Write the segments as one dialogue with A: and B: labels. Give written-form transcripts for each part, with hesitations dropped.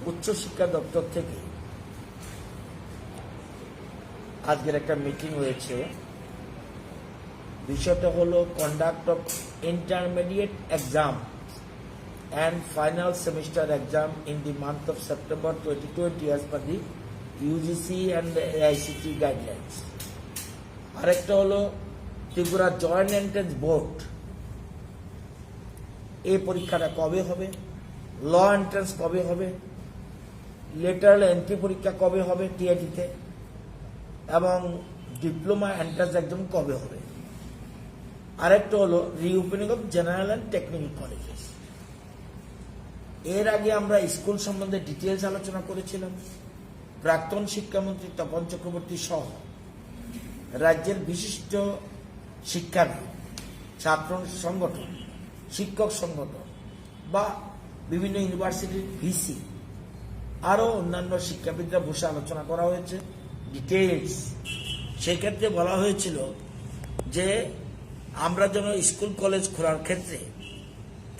A: উচ্চশিক্ষা দপ্তর থেকে আজকের একটা মিটিং হয়েছে। বিষয়টা হলো conduct of intermediate exam and final semester exam in the month of September 2020 as per the UGC and the AICT guidelines. আরেকটা হলো ত্রিপুরা জয়েন্ট এন্ট্রান্স বোর্ড, এই পরীক্ষাটা কবে হবে, ল এন্ট্রান্স কবে হবে, লেটারাল এন্ট্রি পরীক্ষা কবে হবে টিআইটিতে, এবং ডিপ্লোমা এন্ট্রান্স এক্সাম কবে হবে। আরেকটা হলো reopening of general and technical colleges. এর আগে আমরা স্কুল সম্বন্ধে ডিটেলস আলোচনা করেছিলাম। প্রাক্তন শিক্ষামন্ত্রী তপন চক্রবর্তী সহ রাজ্যের বিশিষ্ট শিক্ষাবিদ, ছাত্র সংগঠন, শিক্ষক সংগঠন বা বিভিন্ন ইউনিভার্সিটির ভিসি আরও অন্যান্য শিক্ষাবিদরা বসে আলোচনা করা হয়েছে ডিটেলস। সেক্ষেত্রে বলা হয়েছিল যে আমরা যেন স্কুল কলেজ খোলার ক্ষেত্রে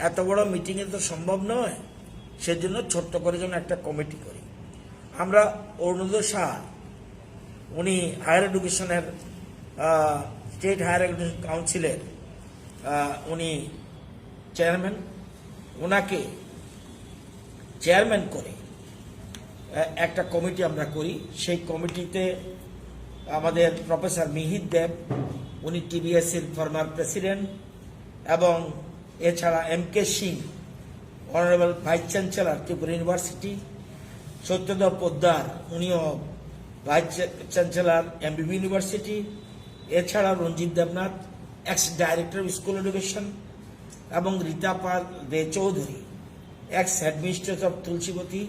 A: এত বড় মিটিংয়ে তো সম্ভব নয়, সেজন্য ছোট্ট করে যেন একটা কমিটি করি। আমরা অরুণোদয় শাহ, উনি হায়ার এডুকেশনের স্টেট হায়ার এডুকেশন কাউন্সিলের উনি চেয়ারম্যান, ওনাকে চেয়ারম্যান করে একটা কমিটি আমরা করি। সেই কমিটিতে আমাদের প্রফেসর মিহির দেব, উনি টিবিএসসির ফর্মার প্রেসিডেন্ট, এবং এছাড়া M K. Singh, honourable vice chancellor Tripura university, Satyadev Poddar, উনিও ভাইস চ্যান্সেলর এমবিবি ইউনিভার্সিটি, এছাড়া Ranjit Debnath, ex director of school education, এবং Rita Pal De Chowdhury, ex headmistress of Tulsibati,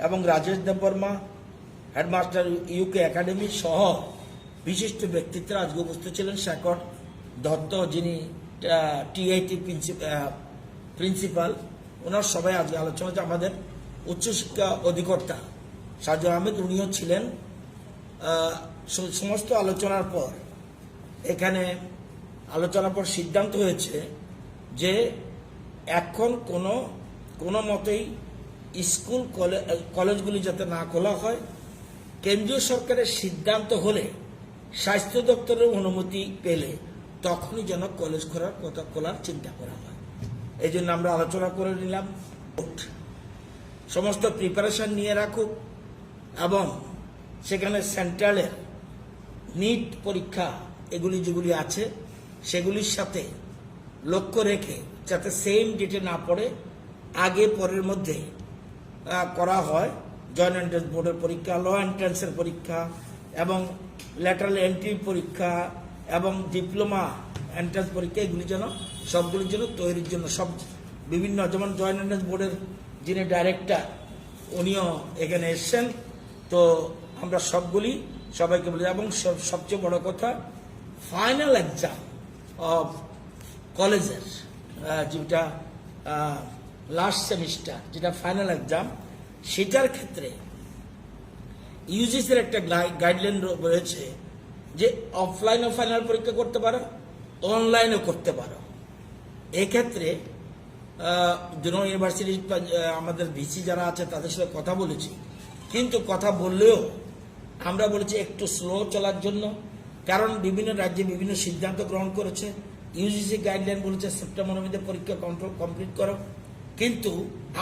A: এবং Rajesh Debbarma, headmaster UK academy সহ বিশিষ্ট ব্যক্তিত্বরা আজকে উপস্থিত ছিলেন। শেখর দত্ত, যিনি টিআইটি প্রিন্সিপাল, ওনার সবাই আজকে আলোচনা হচ্ছে। আমাদের উচ্চশিক্ষা অধিকর্তা সাজু আহমেদ, উনিও ছিলেন। সমস্ত আলোচনার পর এখানে আলোচনার পর সিদ্ধান্ত হয়েছে যে এখন কোনো মতেই স্কুল কলেজগুলি যাতে না খোলা হয়, কেন্দ্রীয় সরকারের সিদ্ধান্ত হলে স্বাস্থ্য দপ্তরের অনুমতি পেলে তখনই যেন কলেজ খোলার চিন্তা করা হয়। এই জন্য আমরা আলোচনা করে নিলাম। সমস্ত প্রিপারেশন নিয়ে রাখুক এবং সেখানে সেন্ট্রালের নিট পরীক্ষা এগুলি যেগুলি আছে সেগুলির সাথে লক্ষ্য রেখে যাতে সেম ডেটে না পড়ে, আগে পরের মধ্যে করা হয়। জয়েন্ট এন্ট্রান্স বোর্ডের পরীক্ষা, ল এন্ট্রান্সের পরীক্ষা, এবং ল্যাটারাল এন্ট্রি পরীক্ষা, এবং ডিপ্লোমা এন্ট্রান্স পরীক্ষা, এগুলি যেন সবগুলির জন্য তৈরির জন্য সব বিভিন্ন, যেমন জয়েন্ট এন্ট্রান্স বোর্ডের যিনি ডাইরেক্টর উনিও এখানে এসছেন। তো আমরা সবাইকে বলি, এবং সবচেয়ে বড় কথা ফাইনাল এক্সাম অফ কলেজের যেটা লাস্ট সেমিস্টার, যেটা ফাইনাল এক্সাম, সেটার ক্ষেত্রে ইউজিসির একটা গাইডলাইন রয়েছে যে অফলাইনও ফাইনাল পরীক্ষা করতে পারো, অনলাইনও করতে পারো। এক্ষেত্রে দুটো ইউনিভার্সিটি আমাদের ভিসি যারা আছে তাদের সাথে কথা বলেছি, কিন্তু কথা বললেও আমরা বলেছি একটু স্লো চলার জন্য, কারণ বিভিন্ন রাজ্যে বিভিন্ন সিদ্ধান্ত গ্রহণ করেছে। ইউজিসি গাইডলাইন বলেছে সেপ্টেম্বরের মধ্যে পরীক্ষা কমপ্লিট করো, কিন্তু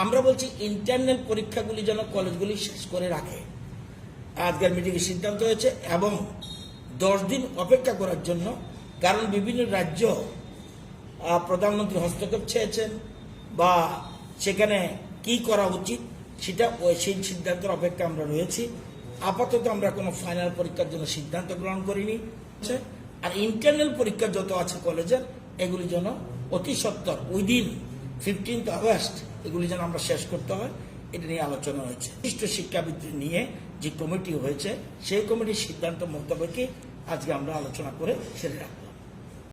A: আমরা বলছি ইন্টারনাল পরীক্ষাগুলি যেন কলেজগুলি শেষ করে রাখে। আজকের মিটিংয়ে সিদ্ধান্ত হয়েছে, এবং 10 দিন অপেক্ষা করার জন্য, কারণ বিভিন্ন রাজ্য প্রধানমন্ত্রী হস্তক্ষেপ চেয়েছেন বা সেখানে কি করা উচিত সেটা সেই সিদ্ধান্তের অপেক্ষা আমরা রয়েছি। আপাতত আমরা কোনো ফাইনাল পরীক্ষার জন্য সিদ্ধান্ত গ্রহণ করিনি। আর ইন্টারনাল পরীক্ষা যত আছে কলেজের, এগুলি যেন অতি সত্বর উইদিন 15th আগস্ট এগুলি যেন আমরা শেষ করতে হয়, এটা নিয়ে আলোচনা হয়েছে। বিশিষ্ট শিক্ষাবিদ নিয়ে যে কমিটি হয়েছে সেই কমিটির সিদ্ধান্ত মোতাবেকই আজকে আমরা আলোচনা করে সেরে রাখবো।